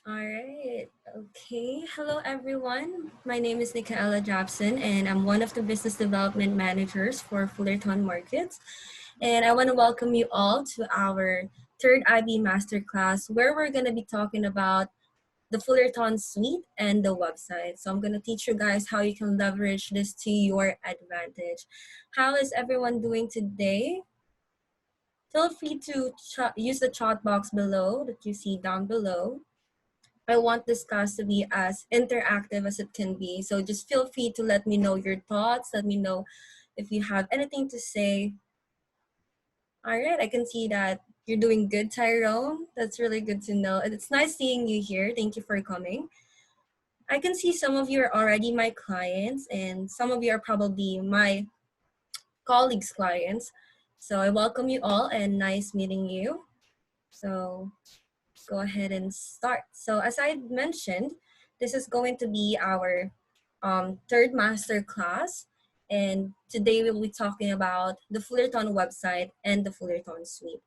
All right. Okay. Hello, everyone. My name is Nicaela Jobson, and I'm one of the business development managers for Fullerton Markets. And I want to welcome you all to our third IB Masterclass, where we're going to be talking about the Fullerton Suite and the website. So I'm going to teach you guys how you can leverage this to your advantage. How is everyone doing today? Feel free to use the chat box below that you see down below. I want this class to be as interactive as it can be. So just feel free to let me know your thoughts. Let me know if you have anything to say. All right, I can see that you're doing good, Tyrone. That's really good to know. And it's nice seeing you here. Thank you for coming. I can see some of you are already my clients and some of you are probably my colleagues' clients. So I welcome you all and nice meeting you. So go ahead and start. So as I mentioned, this is going to be our third master class. And today we'll be talking about the Fullerton website and the Fullerton Suite.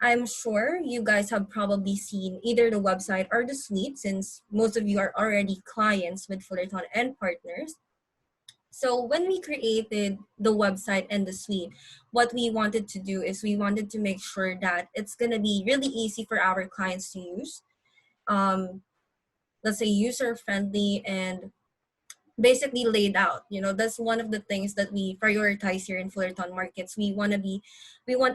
I'm sure you guys have probably seen either the website or the suite since most of you are already clients with Fullerton and partners. So when we created the website and the suite, what we wanted to do is we wanted to make sure that it's going to be really easy for our clients to use. Let's say user friendly and basically laid out. That's one of the things that we prioritize here in Fullerton Markets. We want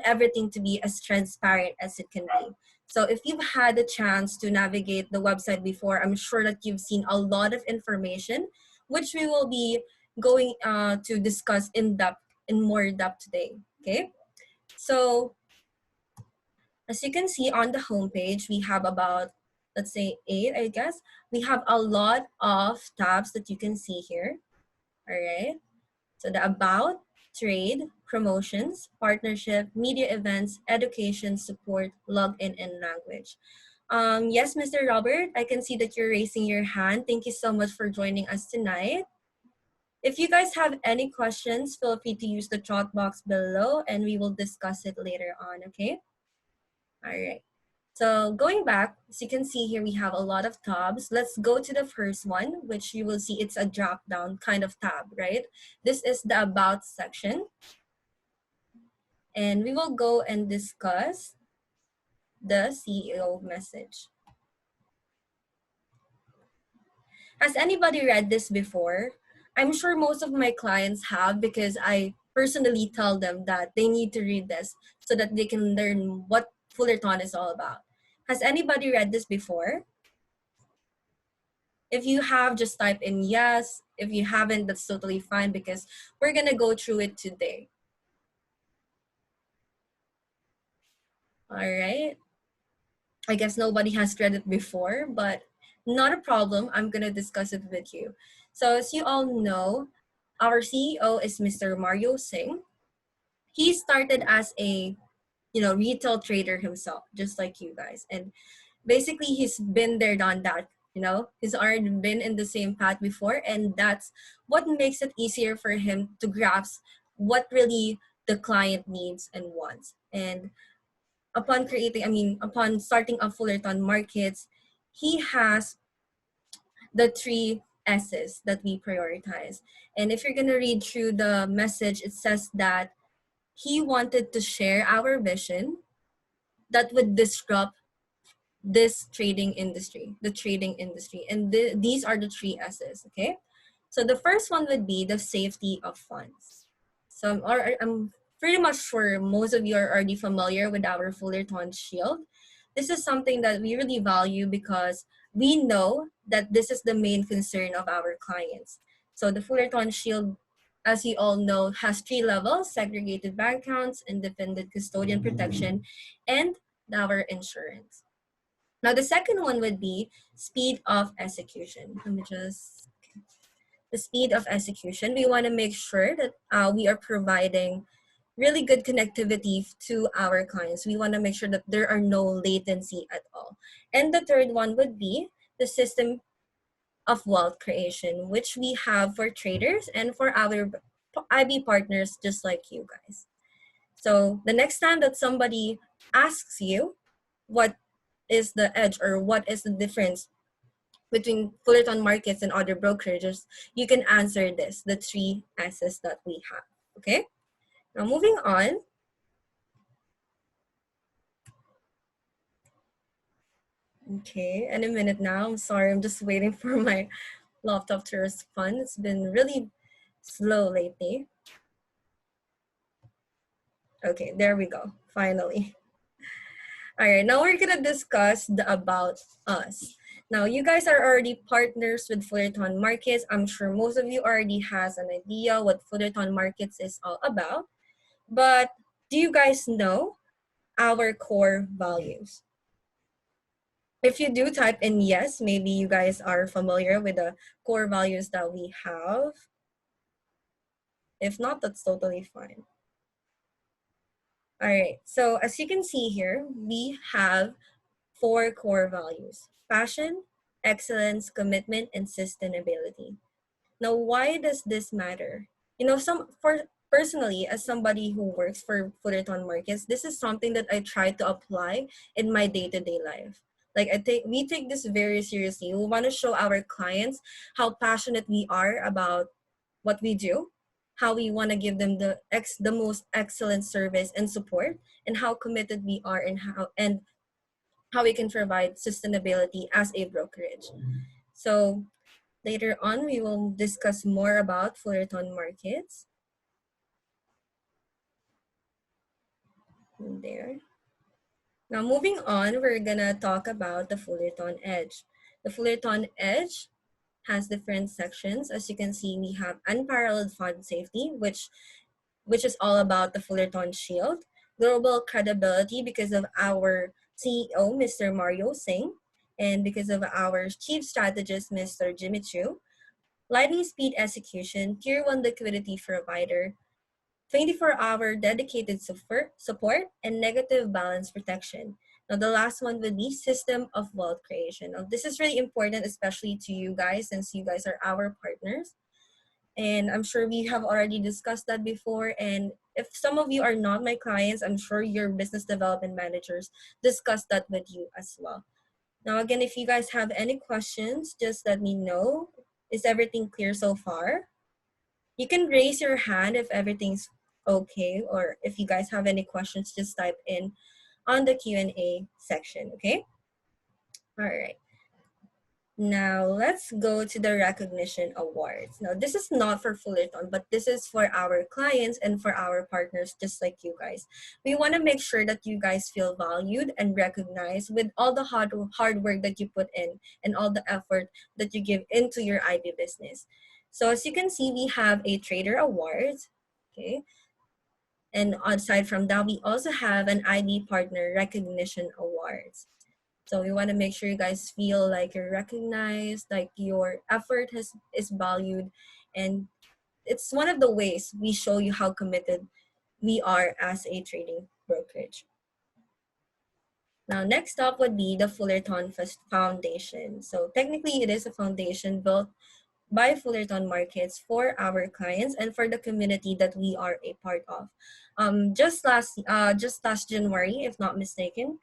everything to be as transparent as it can be. So if you've had a chance to navigate the website before, I'm sure that you've seen a lot of information, which we will be going to discuss in more depth today. Okay, so as you can see on the homepage, we have about, let's say 8, I guess. We have a lot of tabs that you can see here. All right. So the about, trade, promotions, partnership, media events, education, support, login, and language. Yes, Mr. Robert, I can see that you're raising your hand. Thank you so much for joining us tonight. If you guys have any questions, feel free to use the chat box below and we will discuss it later on, okay? All right. So going back, as you can see here, we have a lot of tabs. Let's go to the first one, which you will see it's a drop down kind of tab, right? This is the about section. And we will go and discuss the CEO message. Has anybody read this before? I'm sure most of my clients have because I personally tell them that they need to read this so that they can learn what Fullerton is all about. Has anybody read this before? If you have, just type in yes. If you haven't, that's totally fine because we're going to go through it today. All right. I guess nobody has read it before, but not a problem. I'm going to discuss it with you. So as you all know, our CEO is Mr. Mario Singh. He started as a, retail trader himself, just like you guys. And basically he's been there, done that. He's already been in the same path before, and that's what makes it easier for him to grasp what really the client needs and wants. And upon starting up Fullerton Markets, he has the 3 S's that we prioritize. And if you're going to read through the message, it says that he wanted to share our vision that would disrupt this trading industry, the trading industry. And these are the 3 S's, okay? So the first one would be the safety of funds. So I'm pretty much sure most of you are already familiar with our Fullerton Shield. This is something that we really value because we know that this is the main concern of our clients. So the Fullerton Shield, as you all know, has 3 levels: segregated bank accounts, independent custodian protection, and our insurance. Now, the second one would be speed of execution. Let me just, the speed of execution. We want to make sure that we are providing really good connectivity to our clients. We want to make sure that there are no latency at all. And the third one would be the system of wealth creation, which we have for traders and for our IB partners just like you guys. So the next time that somebody asks you what is the edge or what is the difference between Fullerton Markets and other brokerages, you can answer this, the three S's that we have, okay? Now moving on. Okay, any minute now. I'm sorry, I'm just waiting for my laptop to respond. It's been really slow lately. Okay, there we go, finally. All right, now we're gonna discuss the about us. Now, you guys are already partners with Fullerton Markets. I'm sure most of you already has an idea what Fullerton Markets is all about. But do you guys know our core values? If you do, type in yes. Maybe you guys are familiar with the core values that we have. If not, that's totally fine. All right, so as you can see here, we have 4 core values: passion, excellence, commitment, and sustainability. Now, why does this matter? You know, for personally, as somebody who works for Fullerton Markets, this is something that I try to apply in my day-to-day life. Like we take this very seriously. We want to show our clients how passionate we are about what we do, how we want to give them the most excellent service and support, and how committed we are, and how we can provide sustainability as a brokerage. So later on, we will discuss more about Fullerton Markets. There. Now, moving on, we're gonna talk about the Fullerton Edge. The Fullerton Edge has different sections. As you can see, we have unparalleled fund safety, which is all about the Fullerton Shield, global credibility because of our CEO, Mr. Mario Singh, and because of our chief strategist, Mr. Jimmy Chu, lightning speed execution, tier 1 liquidity provider, 24-hour dedicated support, and negative balance protection. Now, the last one would be system of wealth creation. Now, this is really important, especially to you guys, since you guys are our partners. And I'm sure we have already discussed that before. And if some of you are not my clients, I'm sure your business development managers discussed that with you as well. Now, again, if you guys have any questions, just let me know. Is everything clear so far? You can raise your hand if everything's okay, or if you guys have any questions, just type in on the Q&A section, okay? All right. Now, let's go to the recognition awards. Now, this is not for Fullerton, but this is for our clients and for our partners, just like you guys. We want to make sure that you guys feel valued and recognized with all the hard work that you put in and all the effort that you give into your IB business. So as you can see, we have a Trader Awards, okay? And aside from that, we also have an IB Partner Recognition Awards. So we want to make sure you guys feel like you're recognized, like your effort is valued, and it's one of the ways we show you how committed we are as a trading brokerage. Now, next up would be the Fullerton Foundation. So technically, it is a foundation built by Fullerton Markets for our clients and for the community that we are a part of. Just last January, if not mistaken,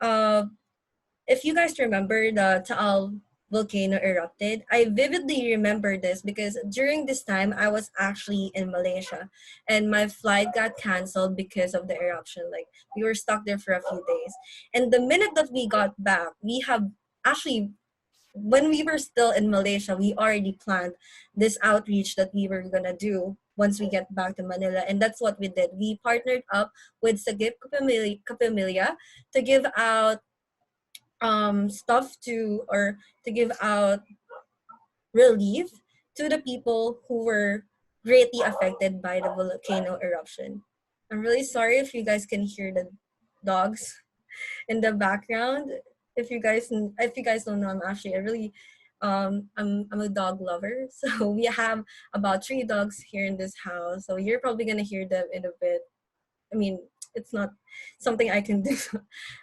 if you guys remember, the Taal volcano erupted. I vividly remember this because during this time I was actually in Malaysia and my flight got canceled because of the eruption. Like, we were stuck there for a few days. And the minute that we got back, we have actually, when we were still in Malaysia, we already planned this outreach that we were gonna do once we get back to Manila. And that's what we did. We partnered up with Sagip Kapamilya to give out stuff to give out relief to the people who were greatly affected by the volcano eruption. I'm really sorry if you guys can hear the dogs in the background. If you guys don't know, I'm actually a really I'm a dog lover. So we have about 3 dogs here in this house. So you're probably gonna hear them in a bit. I mean, it's not something I can do.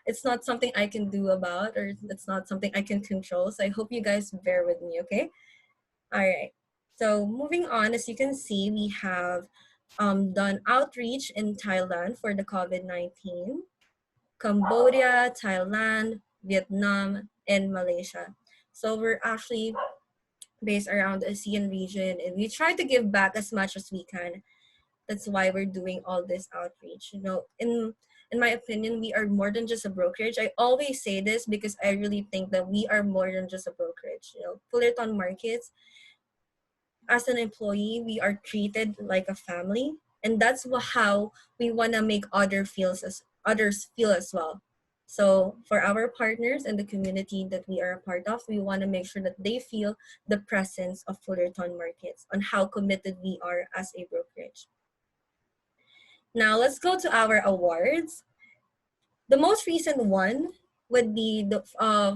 It's not something I can do about, or it's not something I can control. So I hope you guys bear with me, okay? All right. So moving on, as you can see, we have done outreach in Thailand for the COVID-19, Cambodia, Thailand, Vietnam, and Malaysia. So we're actually based around the ASEAN region, and we try to give back as much as we can. That's why we're doing all this outreach. You know, in my opinion, we are more than just a brokerage. I always say this because I really think that we are more than just a brokerage. You know, Fullerton Markets, as an employee, we are treated like a family, and that's how we want to make others feel as well. So for our partners and the community that we are a part of, we want to make sure that they feel the presence of Fullerton Markets on how committed we are as a brokerage. Now let's go to our awards. The most recent one would be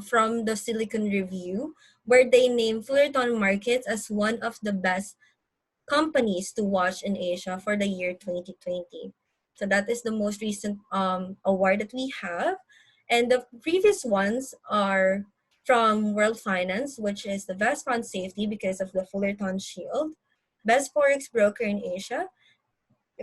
from the Silicon Review, where they named Fullerton Markets as one of the best companies to watch in Asia for the year 2020. So that is the most recent award that we have. And the previous ones are from World Finance, which is the best fund safety because of the Fullerton Shield, best forex broker in Asia,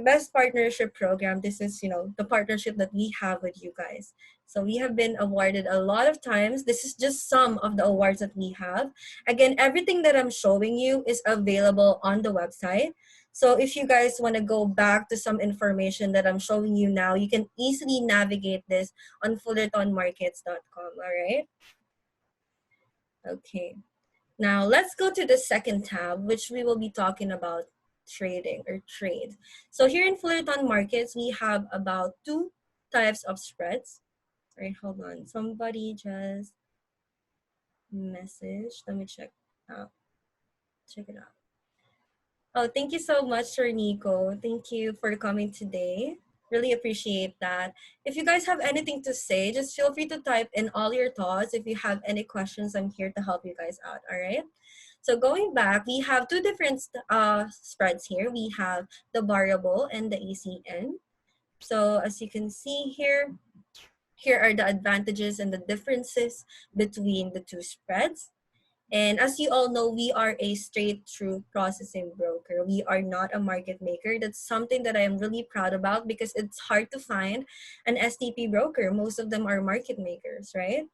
best partnership program. This is, you know, the partnership that we have with you guys. So we have been awarded a lot of times. This is just some of the awards that we have. Again, everything that I'm showing you is available on the website. So if you guys want to go back to some information that I'm showing you now, you can easily navigate this on fullertonmarkets.com. All right. Okay. Now let's go to the second tab, which we will be talking about trading or trade. So here in Fullerton Markets, we have about two types of spreads. All right, hold on. Somebody just messaged. Let me check out. Check it out. Oh, thank you so much, Sir Nico. Thank you for coming today. Really appreciate that. If you guys have anything to say, just feel free to type in all your thoughts. If you have any questions, I'm here to help you guys out, all right? So going back, we have two different spreads here. We have the variable and the ECN. So as you can see here, here are the advantages and the differences between the two spreads. And as you all know, we are a straight through processing broker. We are not a market maker. That's something that I am really proud about because it's hard to find an STP broker. Most of them are market makers, right?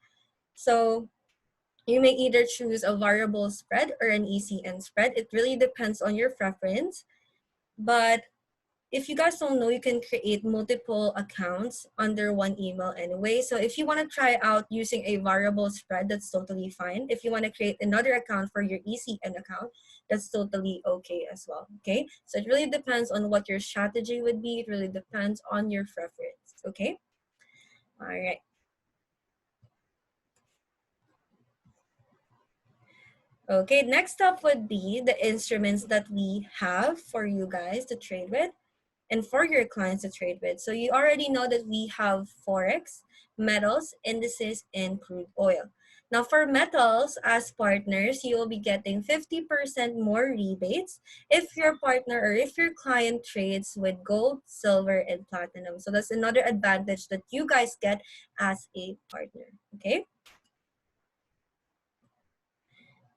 So you may either choose a variable spread or an ECN spread. It really depends on your preference. But if you guys don't know, you can create multiple accounts under one email anyway. So if you want to try out using a variable spread, that's totally fine. If you want to create another account for your ECN account, that's totally okay as well. Okay, so it really depends on what your strategy would be. It really depends on your preference. Okay, all right. Okay, next up would be the instruments that we have for you guys to trade with and for your clients to trade with. So you already know that we have Forex, metals, indices, and crude oil. Now for metals, as partners, you will be getting 50% more rebates if your partner or if your client trades with gold, silver, and platinum. So that's another advantage that you guys get as a partner, okay?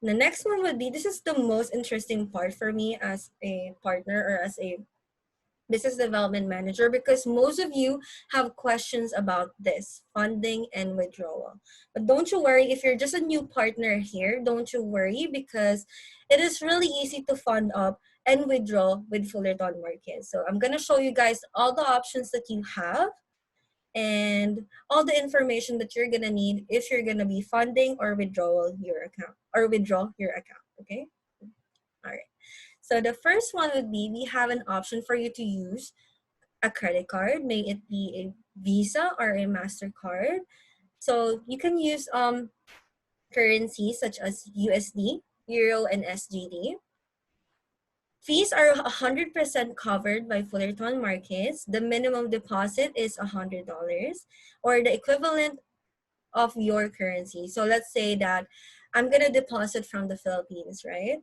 The next one would be, this is the most interesting part for me as a partner or as a business development manager, because most of you have questions about this funding and withdrawal. But don't you worry, if you're just a new partner here, don't you worry, because it is really easy to fund up and withdraw with Fullerton Markets. So I'm going to show you guys all the options that you have and all the information that you're going to need if you're going to be funding or withdrawal your account or withdraw your account. Okay. All right. So the first one would be, we have an option for you to use a credit card, may it be a Visa or a MasterCard. So you can use currencies such as USD, Euro, and SGD. Fees are 100% covered by Fullerton Markets. The minimum deposit is $100 or the equivalent of your currency. So let's say that I'm going to deposit from the Philippines, right?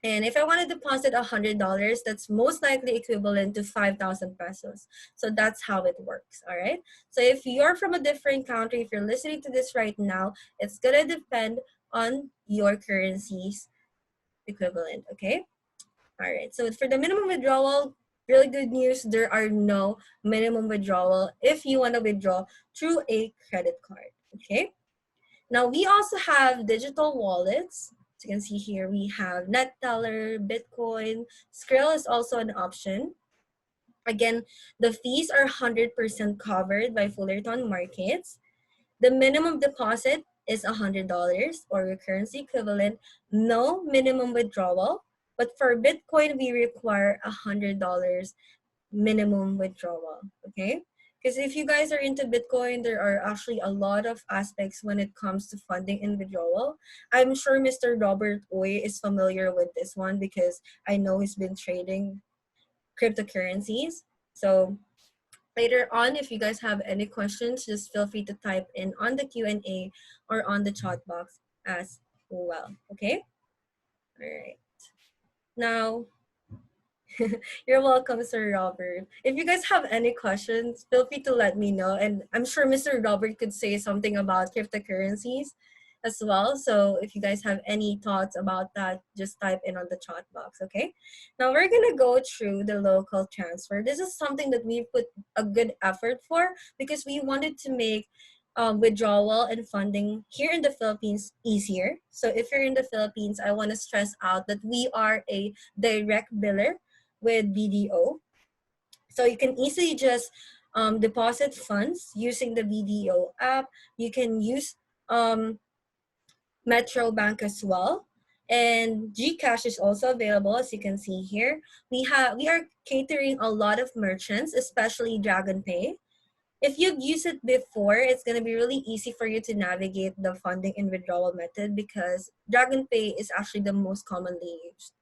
And if I want to deposit $100, that's most likely equivalent to 5,000 pesos. So that's how it works, all right? So if you're from a different country, if you're listening to this right now, it's going to depend on your currency's equivalent, okay? All right, so for the minimum withdrawal, really good news, there are no minimum withdrawal if you want to withdraw through a credit card, okay? Now, we also have digital wallets. As you can see here, we have NetTeller, Bitcoin. Skrill is also an option. Again, the fees are 100% covered by Fullerton Markets. The minimum deposit is $100 or your currency equivalent, no minimum withdrawal. But for Bitcoin, we require $100 minimum withdrawal, okay? Because if you guys are into Bitcoin, there are actually a lot of aspects when it comes to funding and withdrawal. I'm sure Mr. Robert Oy is familiar with this one because I know he's been trading cryptocurrencies. So later on, if you guys have any questions, just feel free to type in on the Q&A or on the chat box as well, okay? All right. Now, you're welcome, Sir Robert. If you guys have any questions, feel free to let me know. And I'm sure Mr. Robert could say something about cryptocurrencies as well. So if you guys have any thoughts about that, just type in on the chat box, okay? Now we're gonna go through the local transfer. This is something that we put a good effort for because we wanted to make withdrawal and funding here in the Philippines easier. So if you're in the Philippines, I want to stress out that we are a direct biller with BDO. So you can easily just deposit funds using the BDO app. You can use Metro Bank as well. And GCash is also available, as you can see here. We are catering a lot of merchants, especially Dragon Pay. If you've used it before, it's going to be really easy for you to navigate the funding and withdrawal method because Dragon Pay is actually the most commonly used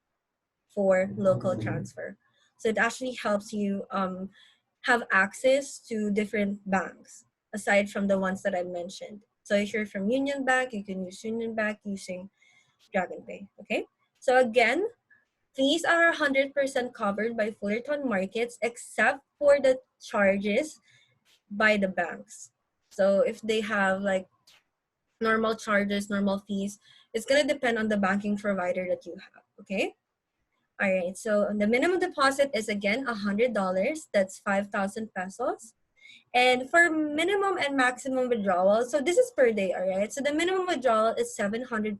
for local transfer. So it actually helps you have access to different banks aside from the ones that I mentioned. So if you're from Union Bank, you can use Union Bank using Dragon Pay. Okay. So again, fees are 100% covered by Fullerton Markets except for the charges by the banks. So if they have like normal charges, normal fees, it's going to depend on the banking provider that you have. Okay. All right, so the minimum deposit is again $100. That's 5,000 pesos. And for minimum and maximum withdrawal, so this is per day, all right? So the minimum withdrawal is 700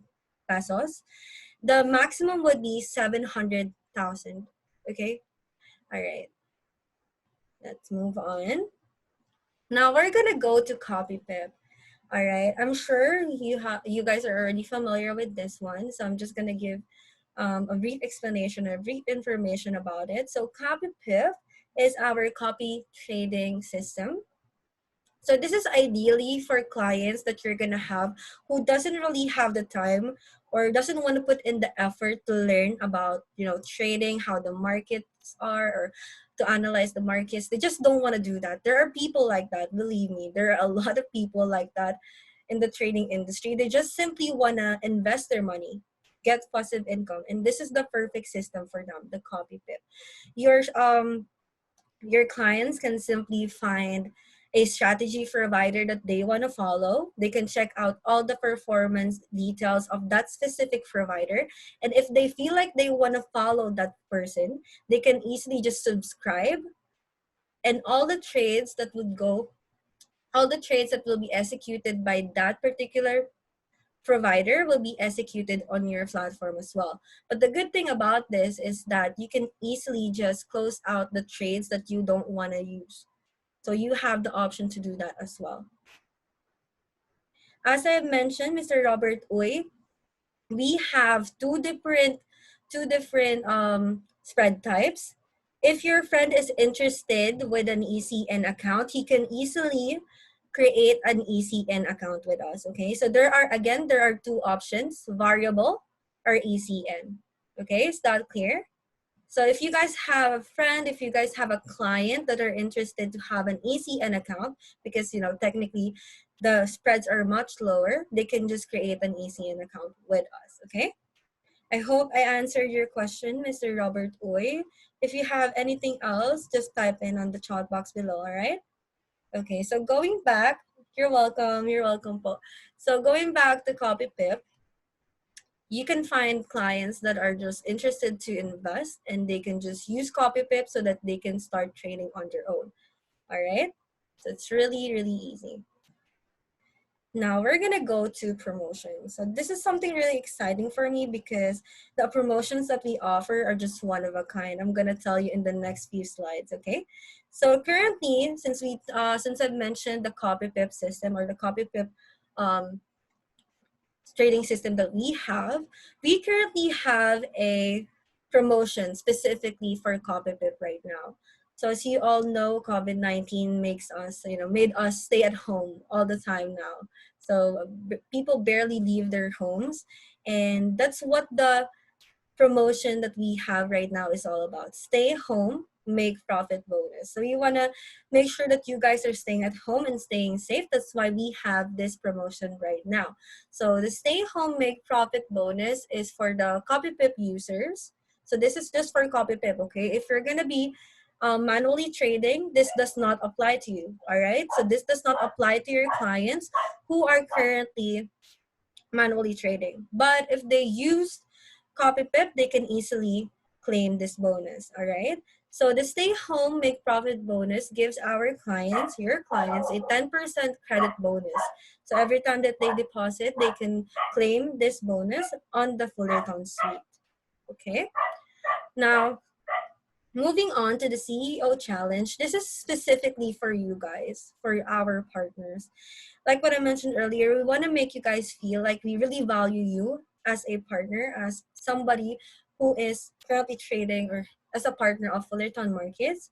pesos. The maximum would be 700,000, okay? All right, let's move on. Now we're gonna go to CopyPip. All right, I'm sure you guys are already familiar with this one, so I'm just gonna give a brief explanation or brief information about it. So CopyPip is our copy trading system. So this is ideally for clients that you're gonna have who doesn't really have the time or doesn't want to put in the effort to learn about, you know, trading, how the markets are, or to analyze the markets. They just don't want to do that. There are people like that, believe me. There are a lot of people like that in the trading industry. They just simply wanna invest their money, get passive income, and this is the perfect system for them, the copy pip. Your clients can simply find a strategy provider that they want to follow. They can check out all the performance details of that specific provider. And if they feel like they want to follow that person, they can easily just subscribe. And all the trades that will be executed by that particular provider will be executed on your platform as well. But the good thing about this is that you can easily just close out the trades that you don't want to use. So you have the option to do that as well. As I have mentioned, Mr. Robert Uy, we have two different spread types. If your friend is interested with an ECN account, he can easily create an ECN account with us. Okay, so there are two options: variable or ECN. Okay, is that clear? So if you guys have a friend, if you guys have a client that are interested to have an ECN account, because you know technically the spreads are much lower, they can just create an ECN account with us, okay? I hope I answered your question, Mr. Robert Uy. If you have anything else, just type in on the chat box below, all right? Okay, so going back, you're welcome po. So going back to CopyPip, you can find clients that are just interested to invest and they can just use CopyPip so that they can start trading on their own. All right. So it's really, really easy. Now we're gonna go to promotions. So this is something really exciting for me because the promotions that we offer are just one of a kind. I'm gonna tell you in the next few slides, okay? So currently, since I've mentioned the copy pip system or the copy pip um, trading system that we currently have a promotion specifically for copy pip right now. So as you all know, COVID-19 makes us, made us stay at home all the time now. So people barely leave their homes, and that's what the promotion that we have right now is all about. Stay home, make profit bonus. So you want to make sure that you guys are staying at home and staying safe. That's why we have this promotion right now. So the stay home, make profit bonus is for the CopyPip users. So this is just for CopyPip, okay? If you're going to be manually trading, this does not apply to you, all right? So this does not apply to your clients who are currently manually trading. But if they use CopyPip, they can easily claim this bonus, all right? So the stay home make profit bonus gives our clients, your clients, a 10% credit bonus. So every time that they deposit, they can claim this bonus on the Fullerton Suite, okay? Now, moving on to the CEO challenge, this is specifically for you guys, for our partners. Like what I mentioned earlier, we want to make you guys feel like we really value you as a partner, as somebody who is currently trading or as a partner of Fullerton Markets.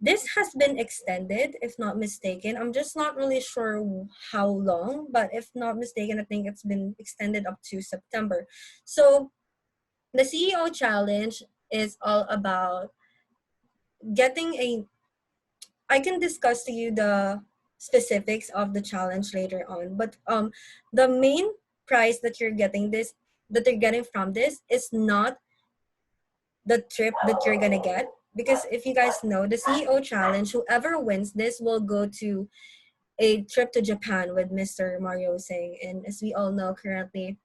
This has been extended, if not mistaken. I'm just not really sure how long, but if not mistaken, I think it's been extended up to September. So the CEO challenge is all about getting a, I can discuss to you the specifics of the challenge later on, but the main prize that you're getting from this is not the trip that you're gonna get, because if you guys know the CEO challenge, whoever wins this will go to a trip to Japan with Mr. Mario Singh, and as we all know, currently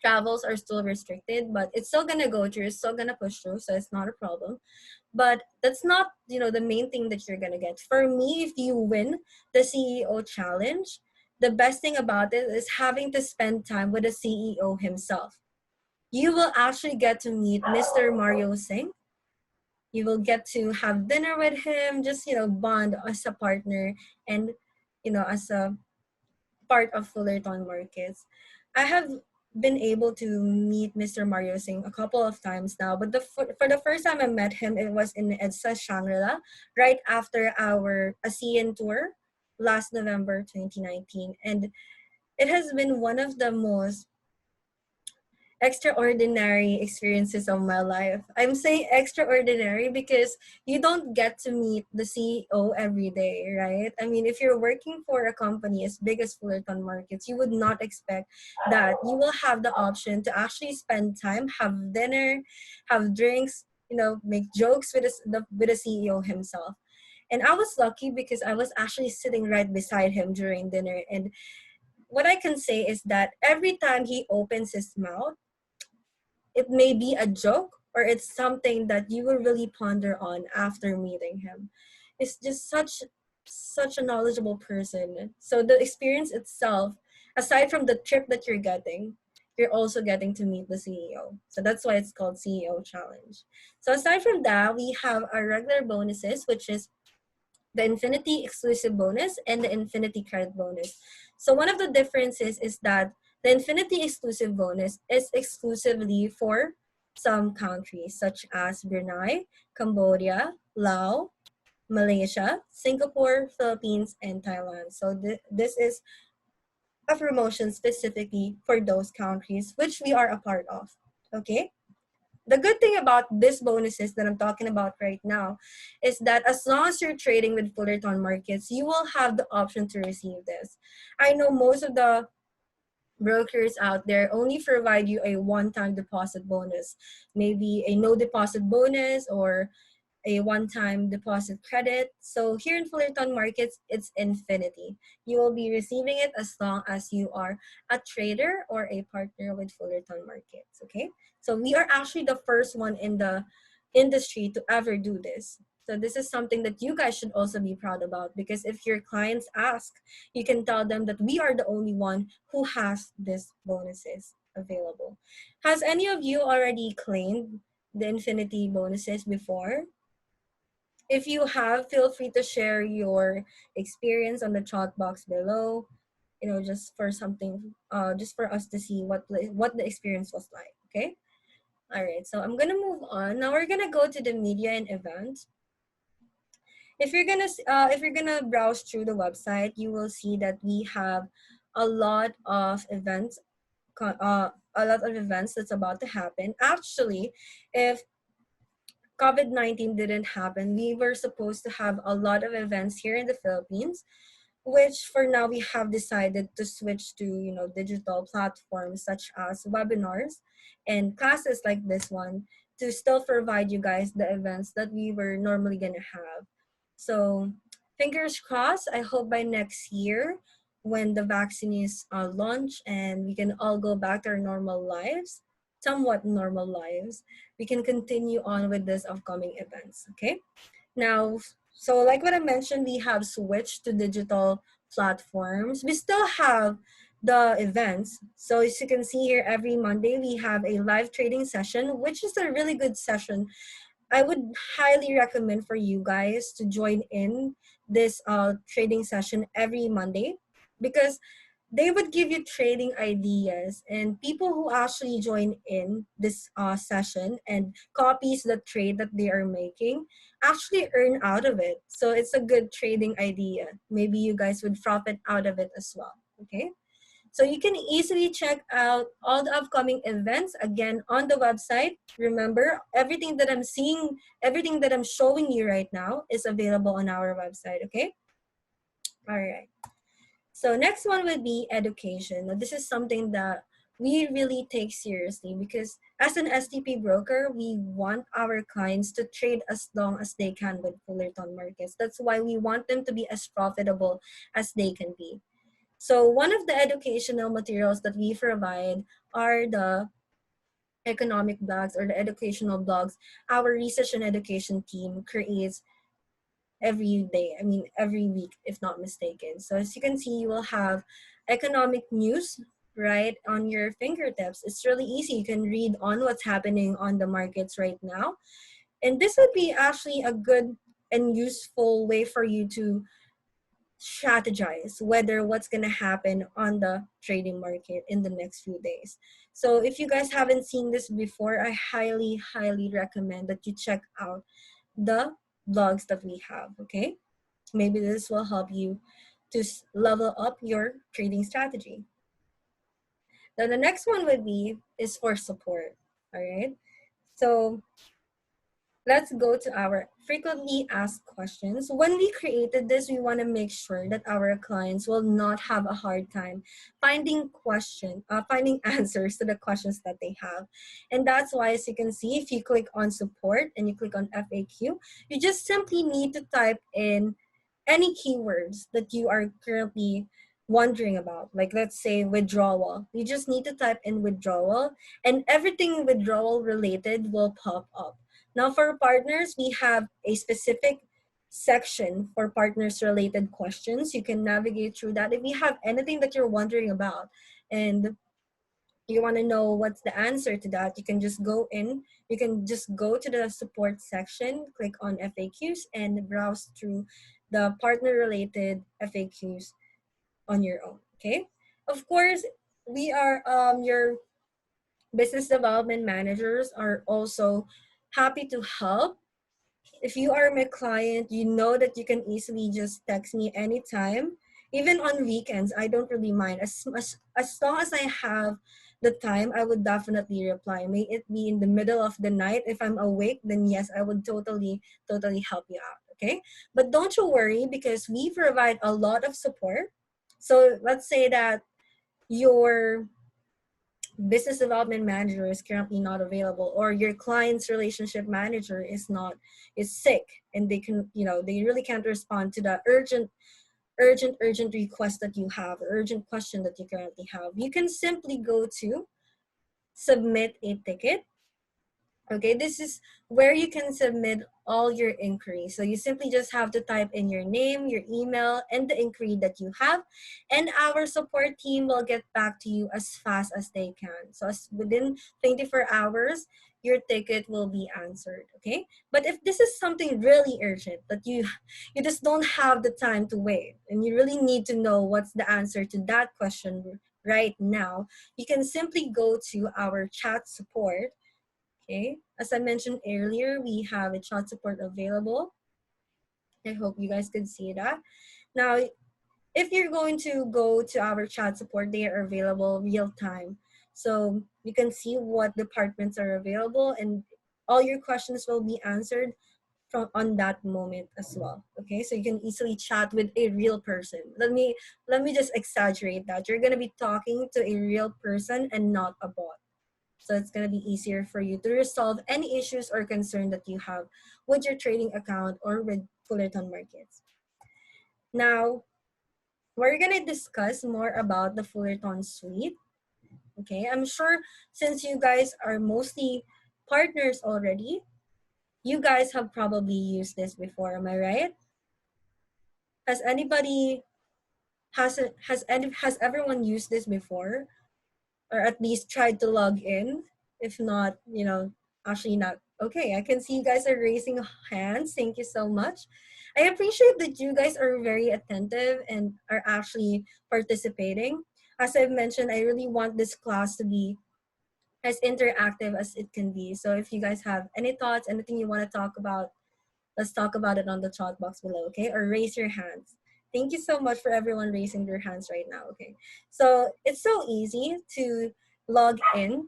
travels are still restricted, but it's still gonna go through, it's still gonna push through, so it's not a problem. But that's not, the main thing that you're gonna get. For me, if you win the CEO challenge, the best thing about it is having to spend time with the CEO himself. You will actually get to meet Mr. Mario Singh. You will get to have dinner with him, just bond as a partner, and as a part of Fullerton Markets. I have been able to meet Mr. Mario Singh a couple of times now, but for the first time I met him, it was in EDSA Shangri-La, right after our ASEAN tour last November 2019. And it has been one of the most extraordinary experiences of my life. I'm saying extraordinary because you don't get to meet the CEO every day, right? I mean, if you're working for a company as big as Fullerton Markets, you would not expect that you will have the option to actually spend time, have dinner, have drinks, make jokes with the CEO himself. And I was lucky because I was actually sitting right beside him during dinner. And what I can say is that every time he opens his mouth, it may be a joke or it's something that you will really ponder on after meeting him. It's just such a knowledgeable person. So the experience itself, aside from the trip that you're also getting to meet the CEO. So that's why it's called CEO Challenge. So aside from that, we have our regular bonuses, which is the Infinity exclusive bonus and the Infinity credit bonus. So one of the differences is that the Infinity exclusive bonus is exclusively for some countries such as Brunei, Cambodia, Laos, Malaysia, Singapore, Philippines, and Thailand. So this is a promotion specifically for those countries which we are a part of. Okay? The good thing about these bonuses that I'm talking about right now is that as long as you're trading with Fullerton Markets, you will have the option to receive this. I know most of the brokers out there only provide you a one-time deposit bonus, maybe a no deposit bonus or a one-time deposit credit. So here in Fullerton Markets, it's infinity. You will be receiving it as long as you are a trader or a partner with Fullerton Markets, okay? So we are actually the first one in the industry to ever do this. So this is something that you guys should also be proud about, because if your clients ask, you can tell them that we are the only one who has these bonuses available. Has any of you already claimed the infinity bonuses before? If you have, feel free to share your experience on the chat box below, you know, just for something, just for us to see what the experience was like, okay? All right, so I'm gonna move on. Now we're gonna go to the media and events. If you're gonna browse through the website, you will see that we have a lot of events, that's about to happen. Actually, if COVID-19 didn't happen, we were supposed to have a lot of events here in the Philippines, which for now we have decided to switch to, you know, digital platforms such as webinars and classes like this one to still provide you guys the events that we were normally gonna have. So fingers crossed, I hope by next year when the vaccine is launched and we can all go back to our normal lives, somewhat normal lives, we can continue on with this upcoming events, okay? Now, so like what I mentioned, we have switched to digital platforms. We still have the events. So as you can see here, every Monday we have a live trading session, which is a really good session. I would highly recommend for you guys to join in this trading session every Monday, because they would give you trading ideas, and people who actually join in this session and copies the trade that they are making actually earn out of it. So it's a good trading idea. Maybe you guys would profit out of it as well, okay? So you can easily check out all the upcoming events again on the website. Remember, everything that I'm seeing, everything that I'm showing you right now is available on our website, okay? All right. So next one would be education. Now, this is something that we really take seriously, because as an STP broker, we want our clients to trade as long as they can with Fullerton markets. That's why we want them to be as profitable as they can be. So one of the educational materials that we provide are the economic blogs or the educational blogs our research and education team creates every day, I mean every week if not mistaken. So as you can see, you will have economic news right on your fingertips. It's really easy. You can read on what's happening on the markets right now. And this would be actually a good and useful way for you to strategize whether what's going to happen on the trading market in the next few days. So if you guys haven't seen this before, I highly recommend that you check out the blogs that we have, okay? Maybe this will help you to level up your trading strategy. Now the next one would be is for support, all right? So let's go to our frequently asked questions. When we created this, we want to make sure that our clients will not have a hard time finding finding answers to the questions that they have. And that's why, as you can see, if you click on support and you click on FAQ, you just simply need to type in any keywords that you are currently wondering about. Like let's say withdrawal. You just need to type in withdrawal and everything withdrawal related will pop up. Now for partners, we have a specific section for partners related questions. You can navigate through that. If you have anything that you're wondering about and you want to know what's the answer to that, you can just go to the support section, click on FAQs and browse through the partner related FAQs on your own, okay? Of course, we are your business development managers are also happy to help. If you are my client, you know that you can easily just text me anytime. Even on weekends, I don't really mind. As long as I have the time, I would definitely reply. May it be in the middle of the night. If I'm awake, then yes, I would totally help you out, okay? But don't you worry, because we provide a lot of support. So let's say that your business development manager is currently not available, or your client's relationship manager is sick and they can, you know, they really can't respond to the urgent request that you have, urgent question that you currently have, you can simply go to submit a ticket. Okay, this is where you can submit all your inquiries. So you simply just have to type in your name, your email, and the inquiry that you have, and our support team will get back to you as fast as they can. So as within 24 hours, your ticket will be answered, okay? But if this is something really urgent that you just don't have the time to wait and you really need to know what's the answer to that question right now, you can simply go to our chat support. Okay, as I mentioned earlier, we have a chat support available. I hope you guys could see that. Now, if you're going to go to our chat support, they are available real time. So you can see what departments are available and all your questions will be answered from on that moment as well. Okay, so you can easily chat with a real person. Let me just exaggerate that. You're gonna be talking to a real person and not a bot. So it's going to be easier for you to resolve any issues or concern that you have with your trading account or with Fullerton Markets. Now, we're going to discuss more about the Fullerton Suite. Okay, I'm sure since you guys are mostly partners already, you guys have probably used this before. Am I right? Has anybody has everyone used this before, or at least tried to log in? If not, actually not. Okay, I can see you guys are raising hands. Thank you so much. I appreciate that you guys are very attentive and are actually participating. As I've mentioned, I really want this class to be as interactive as it can be. So if you guys have any thoughts, anything you want to talk about, let's talk about it on the chat box below, okay? Or raise your hands. Thank you so much for everyone raising their hands right now, okay? So it's so easy to log in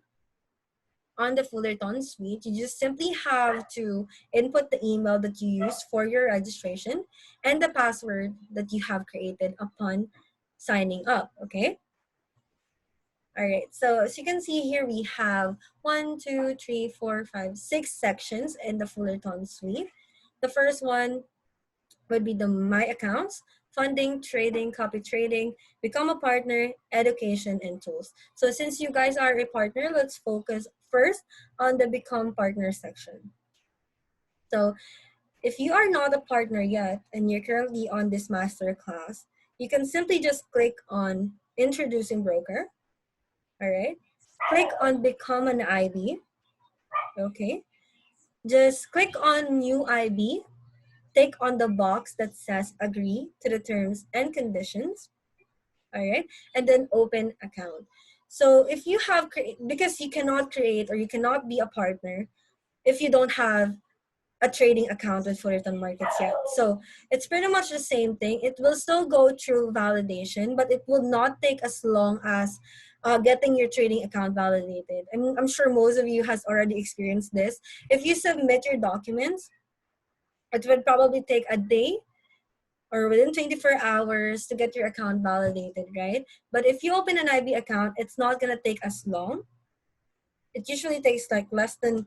on the Fullerton Suite. You just simply have to input the email that you used for your registration and the password that you have created upon signing up, okay? All right, so as you can see here, we have 6 sections in the Fullerton Suite. The first one would be the My Accounts, funding, trading, copy trading, become a partner, education, and tools. So since you guys are a partner, let's focus first on the become partner section. So if you are not a partner yet and you're currently on this masterclass, you can simply just click on introducing broker. All right. Click on become an IB. Okay. Just click on new IB. Take on the box that says agree to the terms and conditions. All right, and then open account. So if you have, because you cannot create or you cannot be a partner if you don't have a trading account with Fullerton Markets yet. So it's pretty much the same thing. It will still go through validation, but it will not take as long as getting your trading account validated. I'm sure most of you has already experienced this. If you submit your documents, it would probably take a day or within 24 hours to get your account validated, right? But if you open an IB account, it's not going to take as long. It usually takes like less than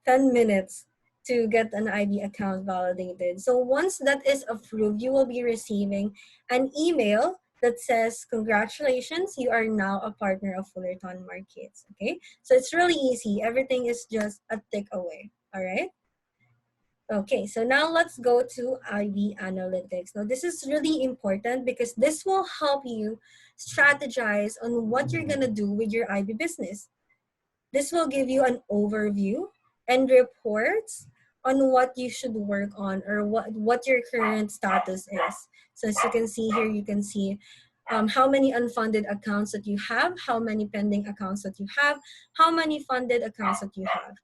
10 minutes to get an IB account validated. So once that is approved, you will be receiving an email that says, congratulations, you are now a partner of Fullerton Markets, okay? So it's really easy. Everything is just a tick away, all right? Okay, so now let's go to IB Analytics. Now, this is really important because this will help you strategize on what you're going to do with your IB business. This will give you an overview and reports on what you should work on or what your current status is. So as you can see here, you can see how many unfunded accounts that you have, how many pending accounts that you have, how many funded accounts that you have.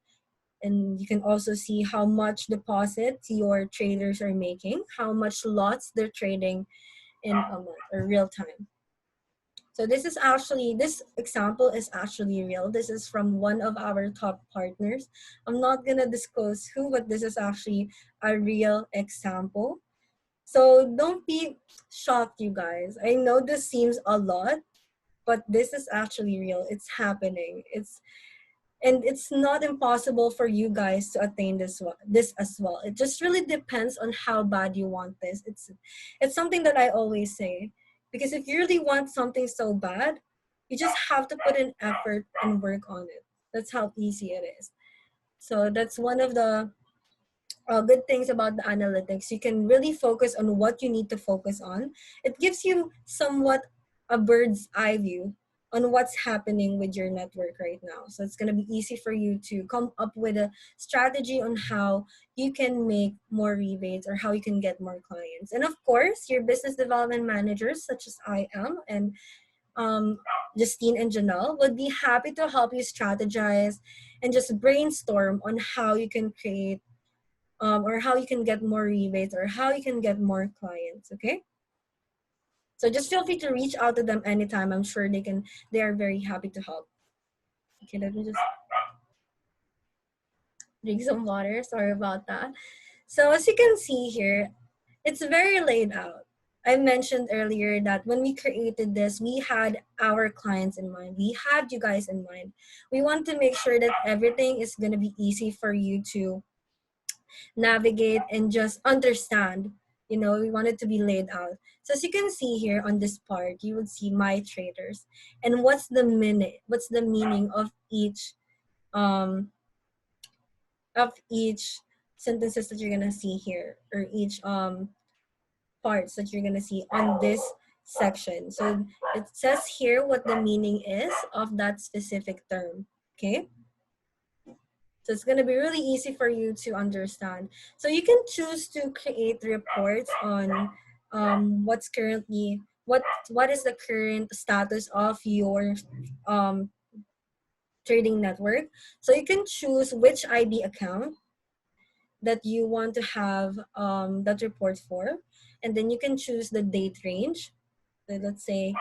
And you can also see how much deposits your traders are making, how much lots they're trading in a month or real time. So this example is actually real. This is from one of our top partners. I'm not gonna disclose who, but this is actually a real example. So don't be shocked, you guys. I know this seems a lot, but this is actually real. It's happening. And it's not impossible for you guys to attain this as well. It just really depends on how bad you want this. It's something that I always say, because if you really want something so bad, you just have to put in effort and work on it. That's how easy it is. So that's one of the good things about the analytics. You can really focus on what you need to focus on. It gives you somewhat a bird's eye view on what's happening with your network right now. So it's going to be easy for you to come up with a strategy on how you can make more rebates or how you can get more clients. And of course, your business development managers, such as I am, and um, Justine and Janelle, would be happy to help you strategize and just brainstorm on how you can create or how you can get more rebates or how you can get more clients. Okay, so just feel free to reach out to them anytime. I'm sure they are very happy to help. Okay, let me just drink some water. Sorry about that. So as you can see here, it's very laid out. I mentioned earlier that when we created this, we had our clients in mind. We had you guys in mind. We want to make sure that everything is going to be easy for you to navigate and just understand. We want it to be laid out. So as you can see here on this part, you would see my traders and what's the meaning of each sentences that you're gonna see here, or each parts that you're gonna see on this section. So it says here what the meaning is of that specific term. Okay. So it's going to be really easy for you to understand. So you can choose to create reports on what is the current status of your um, trading network. So you can choose which IB account that you want to have that report for, and then you can choose the date range. So let's say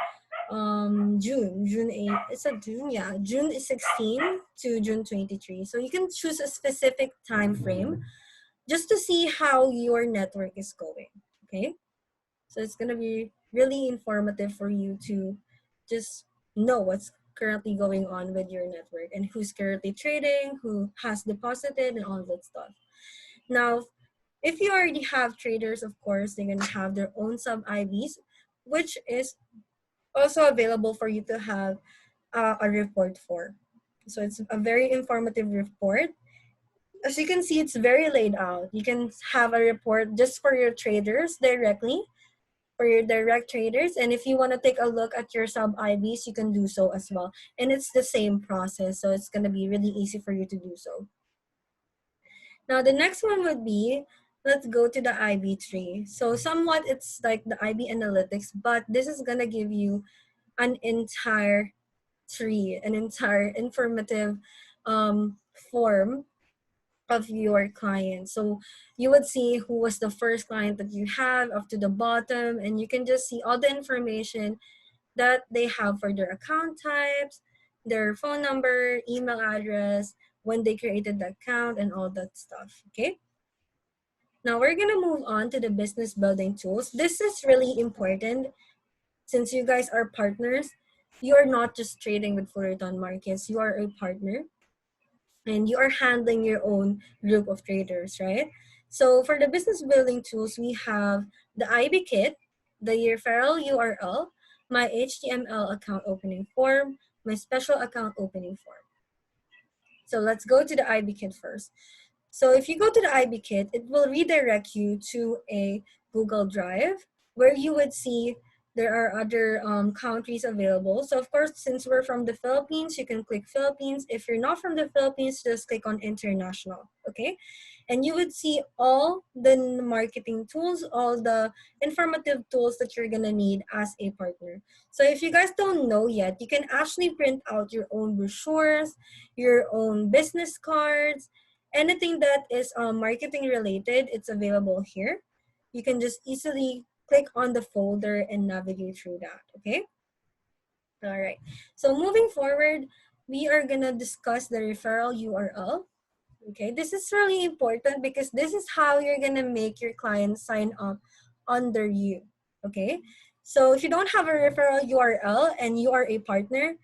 June 8th. It's a June, yeah, June 16 to June 23. So you can choose a specific time frame just to see how your network is going. Okay, so it's gonna be really informative for you to just know what's currently going on with your network and who's currently trading, who has deposited, and all that stuff. Now, if you already have traders, of course, they're gonna have their own sub IVs, which is also available for you to have a report for. So it's a very informative report. As you can see, it's very laid out. You can have a report just for your traders directly, for your direct traders. And if you want to take a look at your sub IVs, you can do so as well. And it's the same process. So it's going to be really easy for you to do so. Now, the next one would be, let's go to the IB tree. So somewhat it's like the IB analytics, but this is going to give you an entire tree, an entire informative form of your client. So you would see who was the first client that you have up to the bottom, and you can just see all the information that they have for their account types, their phone number, email address, when they created the account, and all that stuff. Okay. Now we're gonna move on to the business building tools. This is really important since you guys are partners. You are not just trading with Fullerton Markets, you are a partner and you are handling your own group of traders, right? So for the business building tools, we have the IB kit, the referral URL, my HTML account opening form, my special account opening form. So let's go to the IB kit first. So if you go to the IB kit, it will redirect you to a Google Drive where you would see there are other countries available. So of course, since we're from the Philippines, you can click Philippines. If you're not from the Philippines, just click on international, okay? And you would see all the marketing tools, all the informative tools that you're gonna need as a partner. So if you guys don't know yet, you can actually print out your own brochures, your own business cards, anything that is marketing related. It's available here. You can just easily click on the folder and navigate through that, okay? All right, so moving forward, we are gonna discuss the referral URL. Okay, this is really important because this is how you're gonna make your clients sign up under you, okay? So if you don't have a referral URL and you are a partner,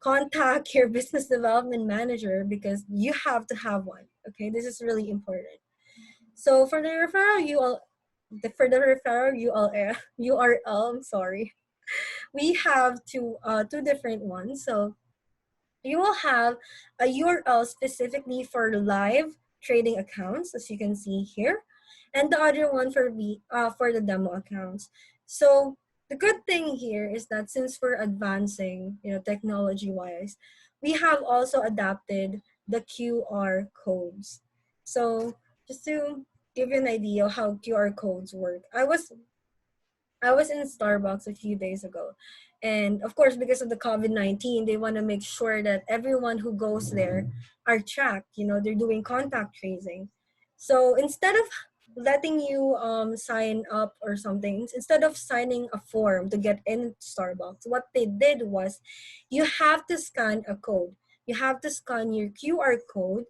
contact your business development manager because you have to have one, okay? This is really important. So for the referral URL, I'm sorry, we have two different ones. So you will have a URL specifically for live trading accounts, as you can see here, and the other one for the demo accounts. So the good thing here is that since we're advancing, technology-wise, we have also adapted the QR codes. So just to give you an idea of how QR codes work, I was in Starbucks a few days ago. And of course, because of the COVID-19, they want to make sure that everyone who goes there are tracked. They're doing contact tracing. So instead of letting you sign up or something, instead of signing a form to get in Starbucks, what they did was you have to scan a code. You have to scan your QR code,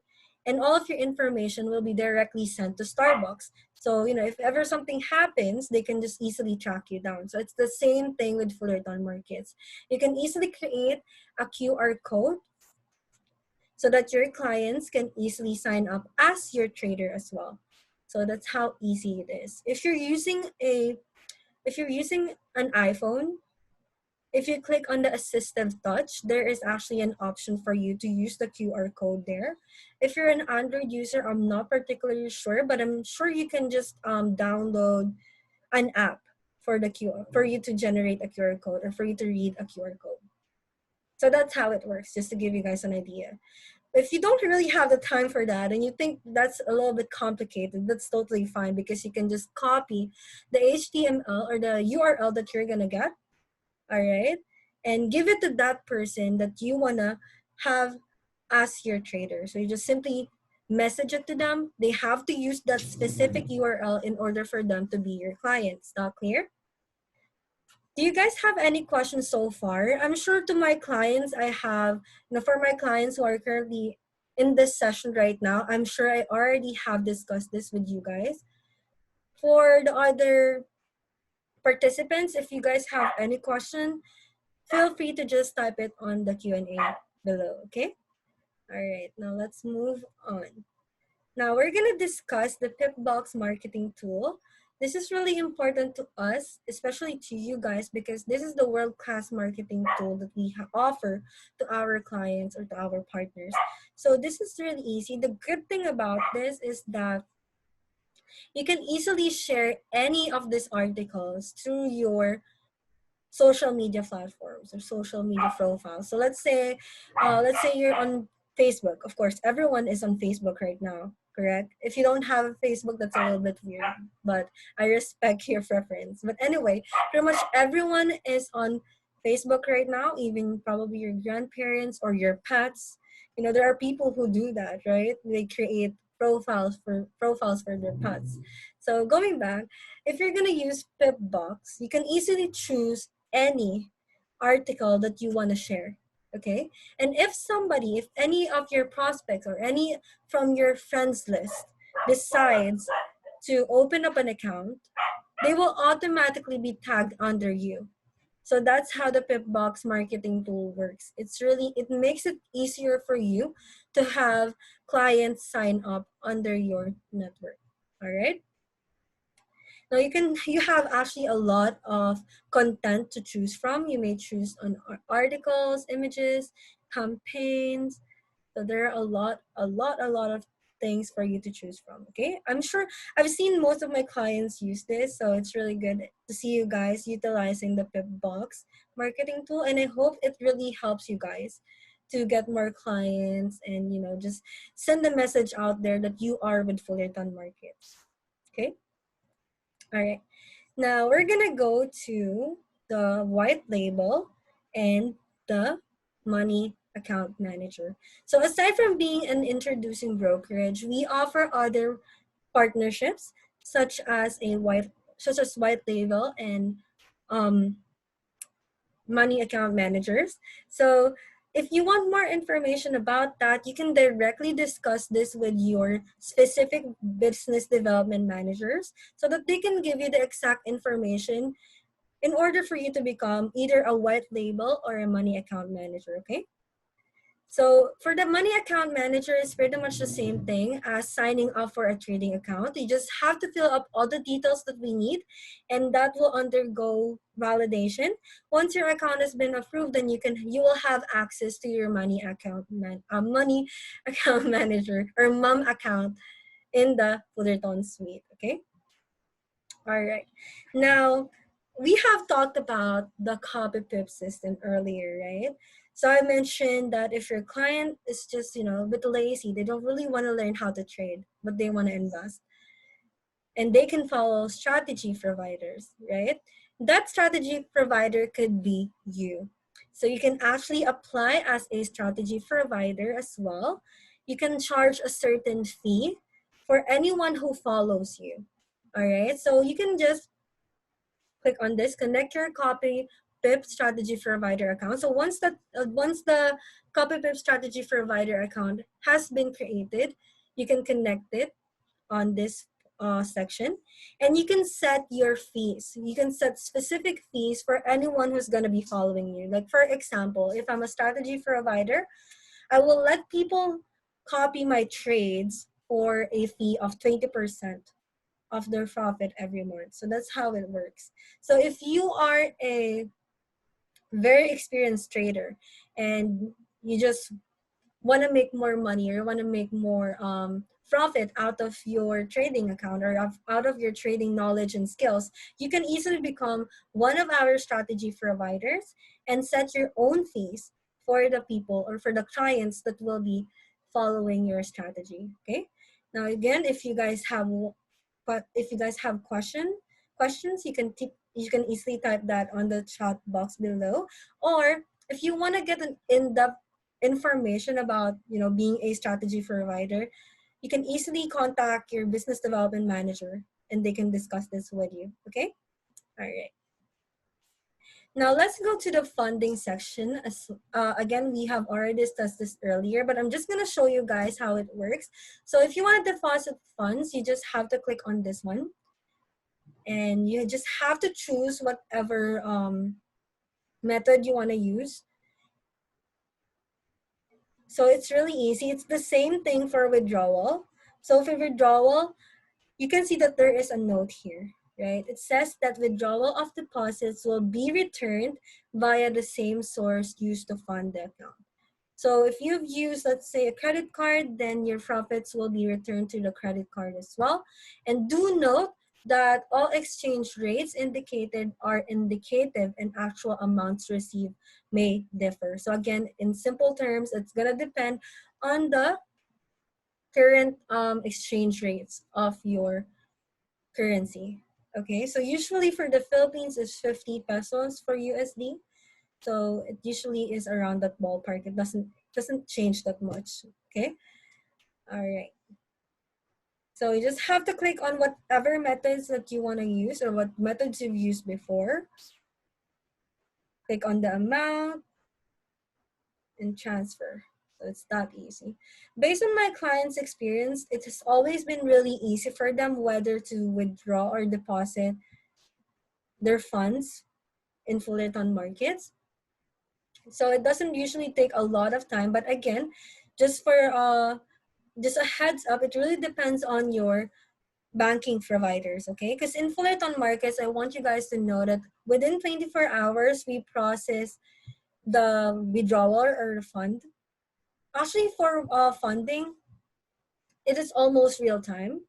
and all of your information will be directly sent to Starbucks. So, if ever something happens, they can just easily track you down. So it's the same thing with Fullerton Markets. You can easily create a QR code so that your clients can easily sign up as your trader as well. So that's how easy it is. If you're using an iPhone, if you click on the assistive touch, there is actually an option for you to use the QR code there. If you're an Android user, I'm not particularly sure, but I'm sure you can just download an app for you to generate a QR code or for you to read a QR code. So that's how it works, just to give you guys an idea. If you don't really have the time for that and you think that's a little bit complicated, that's totally fine, because you can just copy the HTML or the URL that you're gonna get, all right, and give it to that person that you wanna have as your trader. So you just simply message it to them. They have to use that specific URL in order for them to be your clients. Not clear? Do you guys have any questions so far? I'm sure to my clients, I have, for my clients who are currently in this session right now, I'm sure I already have discussed this with you guys. For the other participants, if you guys have any question, feel free to just type it on the Q&A below, okay? All right, now let's move on. Now we're gonna discuss the Pipbox marketing tool. This is really important to us, especially to you guys, because this is the world-class marketing tool that we offer to our clients or to our partners. So this is really easy. The good thing about this is that you can easily share any of these articles through your social media platforms or social media profiles. So let's say you're on Facebook. Of course, everyone is on Facebook right now, correct? If you don't have a Facebook, that's a little bit weird, but I respect your preference. But anyway, pretty much everyone is on Facebook right now, even probably your grandparents or your pets. There are people who do that, right? They create profiles for their pets. So going back, if you're gonna use Pipbox, you can easily choose any article that you want to share, okay? And if any of your prospects or any from your friends list decides to open up an account, they will automatically be tagged under you. So that's how the Pipbox marketing tool works. It makes it easier for you to have clients sign up under your network. All right. Now you have actually a lot of content to choose from. You may choose on articles, images, campaigns. So there are a lot of things for you to choose from. Okay, I'm sure I've seen most of my clients use this, so it's really good to see you guys utilizing the Pipbox marketing tool, and I hope it really helps you guys to get more clients and just send a message out there that you are with Fullerton Markets. Okay. All right. Now we're gonna go to the white label and the money account manager. So aside from being an introducing brokerage, we offer other partnerships such as white label and um, money account managers. So if you want more information about that, you can directly discuss this with your specific business development managers so that they can give you the exact information in order for you to become either a white label or a money account manager, okay? So for the money account manager, it's pretty much the same thing as signing up for a trading account. You just have to fill up all the details that we need, and that will undergo validation. Once your account has been approved, then you will have access to your money account money account manager or mom account in the Fullerton Suite. Okay. All right. Now, we have talked about the copy pip system earlier, right? So I mentioned that if your client is just, a bit lazy, they don't really want to learn how to trade, but they want to invest, and they can follow strategy providers, right? That strategy provider could be you. So you can actually apply as a strategy provider as well. You can charge a certain fee for anyone who follows you. All right. So you can just click on this, connect your copy pip strategy provider account. So once the copy pip strategy provider account has been created, you can connect it on this section, and you can set your fees. You can set specific fees for anyone who's going to be following you. Like for example, if I'm a strategy provider, I will let people copy my trades for a fee of 20% of their profit every month. So that's how it works. So if you are a very experienced trader and you just want to make more money or want to make more profit out of your trading account or out of your trading knowledge and skills, you can easily become one of our strategy providers and set your own fees for the people or for the clients that will be following your strategy. Okay. Now again, if you guys have questions, you can easily type that on the chat box below, or if you want to get an in-depth information about being a strategy provider, you can easily contact your business development manager and they can discuss this with you. Okay. All right. Now let's go to the funding section. Again, we have already discussed this earlier, but I'm just going to show you guys how it works. So if you want to deposit funds, you just have to click on this one, and you just have to choose whatever method you want to use. So it's really easy. It's the same thing for withdrawal. So for withdrawal, you can see that there is a note here, right? It says that withdrawal of deposits will be returned via the same source used to fund the account. So if you've used, let's say, a credit card, then your profits will be returned to the credit card as well. And do note that all exchange rates indicated are indicative and actual amounts received may differ. So again, in simple terms, it's going to depend on the current exchange rates of your currency. Okay, so usually for the Philippines, it's 50 pesos for USD. So it usually is around that ballpark. It doesn't change that much. Okay. All right. So you just have to click on whatever methods that you want to use or what methods you've used before. Click on the amount and transfer. So it's that easy. Based on my client's experience, it has always been really easy for them whether to withdraw or deposit their funds in Fullerton markets. So it doesn't usually take a lot of time, but again, just for just a heads up, it really depends on your banking providers, okay? Because in Fullerton markets, I want you guys to know that within 24 hours, we process the withdrawal or refund. Actually, for funding, it is almost real time.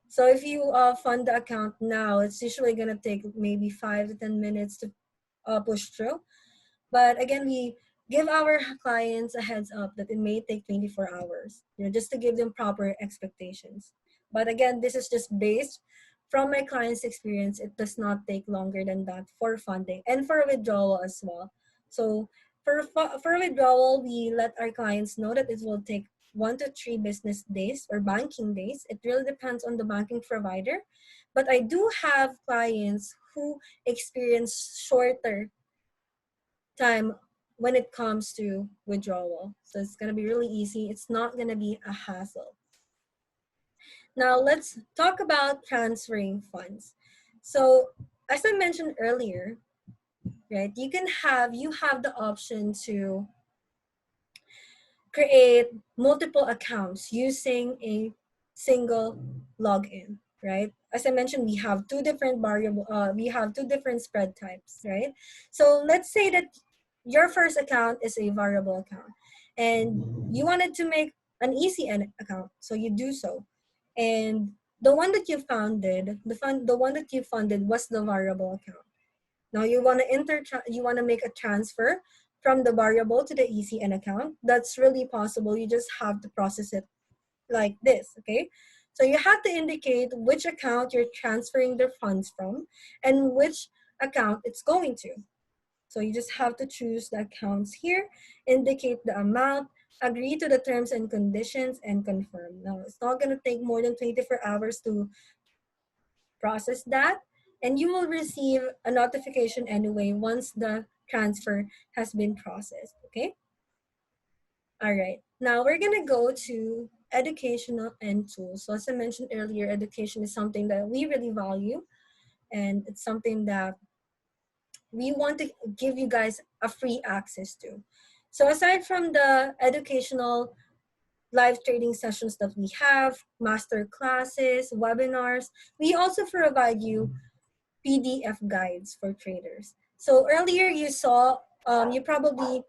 So if you fund the account now, it's usually gonna take maybe 5 to 10 minutes to push through. But again, we give our clients a heads up that it may take 24 hours, just to give them proper expectations. But again, this is just based from my client's experience. It does not take longer than that for funding and for withdrawal as well. So for withdrawal, we let our clients know that it will take 1 to 3 business days or banking days. It really depends on the banking provider. But I do have clients who experience shorter time when it comes to withdrawal. So it's going to be really easy. It's not going to be a hassle. Now let's talk about transferring funds. So as I mentioned earlier, right, you have the option to create multiple accounts using a single login, right? As I mentioned, we have two different we have two different spread types, right? So let's say that your first account is a variable account and you wanted to make an ECN account, so you do so. And the one that you founded, the one that you funded was the variable account. Now you want to you want to make a transfer from the variable to the ECN account. That's really possible. You just have to process it like this, okay? So you have to indicate which account you're transferring the funds from and which account it's going to. So you just have to choose the accounts here, indicate the amount, agree to the terms and conditions, and confirm. Now, it's not going to take more than 24 hours to process that, and you will receive a notification anyway once the transfer has been processed, okay? All right, now we're gonna go to educational and tools. So as I mentioned earlier, education is something that we really value, and it's something that we want to give you guys a free access to. So aside from the educational live trading sessions that we have, master classes, webinars, we also provide you PDF guides for traders. So earlier you saw, you probably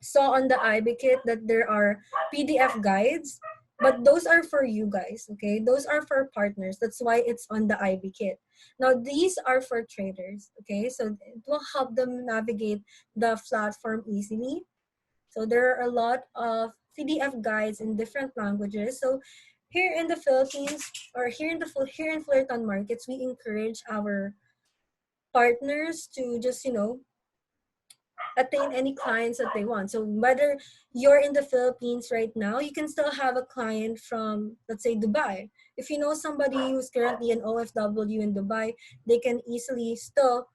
saw on the IB kit that there are PDF guides, but those are for you guys, okay? Those are for partners. That's why it's on the IB kit. Now these are for traders, okay? So it will help them navigate the platform easily. So there are a lot of PDF guides in different languages. So here in the Philippines, or here in Fullerton markets, we encourage our partners to just, you know, attain any clients that they want. So whether you're in the Philippines right now, you can still have a client from, let's say, Dubai. If you know somebody who's currently an OFW in Dubai, they can easily still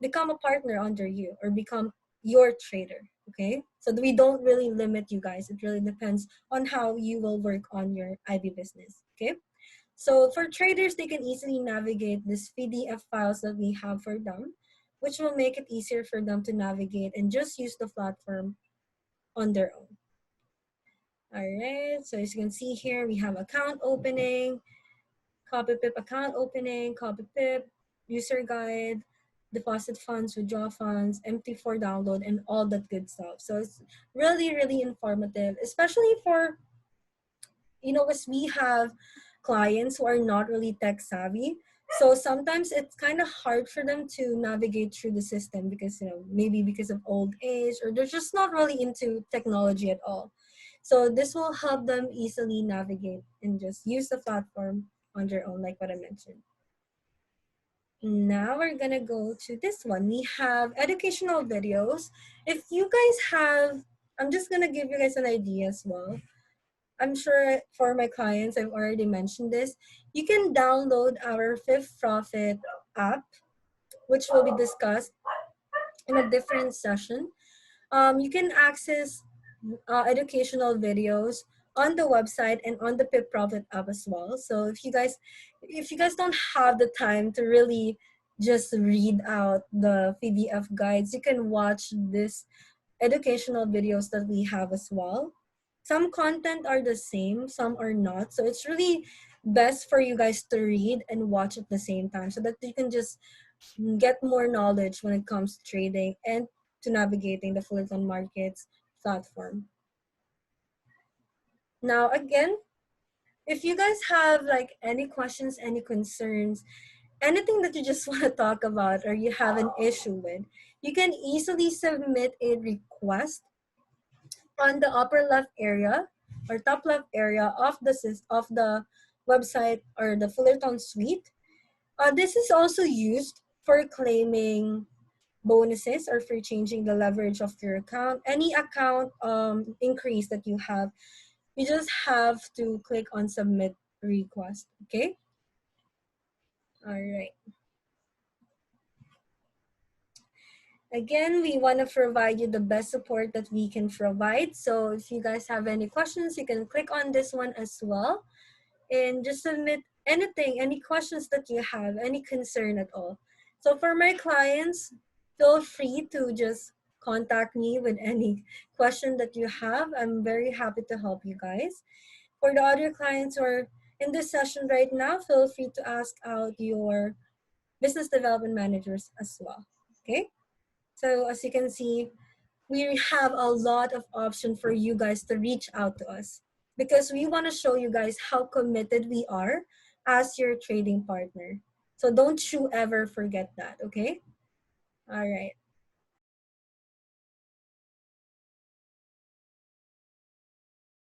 become a partner under you or become your trader, okay? So we don't really limit you guys. It really depends on how you will work on your IB business, okay? So for traders, they can easily navigate these PDF files that we have for them, which will make it easier for them to navigate and just use the platform on their own. All right, so as you can see here, we have account opening, copy pip account opening, copy pip, user guide, deposit funds, withdraw funds, MT4 download, and all that good stuff. So it's really, really informative, especially for, you know, as we have clients who are not really tech savvy. So sometimes it's kind of hard for them to navigate through the system because, you know, maybe because of old age or they're just not really into technology at all. So this will help them easily navigate and just use the platform on their own, like what I mentioned. Now we're gonna go to this one. We have educational videos. If you guys have, I'm just gonna give you guys an idea as well. I'm sure for my clients, I've already mentioned this. You can download our Fifth Profit app, which will be discussed in a different session. You can access educational videos on the website and on the Pip Profit app as well. So if you guys don't have the time to really just read out the PDF guides, you can watch this educational videos that we have as well. Some content are the same, some are not. So it's really best for you guys to read and watch at the same time so that you can just get more knowledge when it comes to trading and to navigating the Fullerton Markets platform. Now, again, if you guys have like any questions, any concerns, anything that you just want to talk about or you have an issue with, you can easily submit a request on the upper left area or top left area of the website or the Fullerton Suite. This is also used for claiming bonuses or for changing the leverage of your account. Any account increase that you have, you just have to click on submit request, okay? All right. Again, we want to provide you the best support that we can provide. So if you guys have any questions, you can click on this one as well and just submit anything, any questions that you have, any concern at all. So for my clients, feel free to just contact me with any question that you have. I'm very happy to help you guys. For the other clients who are in this session right now, feel free to ask out your business development managers as well. Okay? So as you can see, we have a lot of options for you guys to reach out to us because we want to show you guys how committed we are as your trading partner. So don't you ever forget that, okay? All right.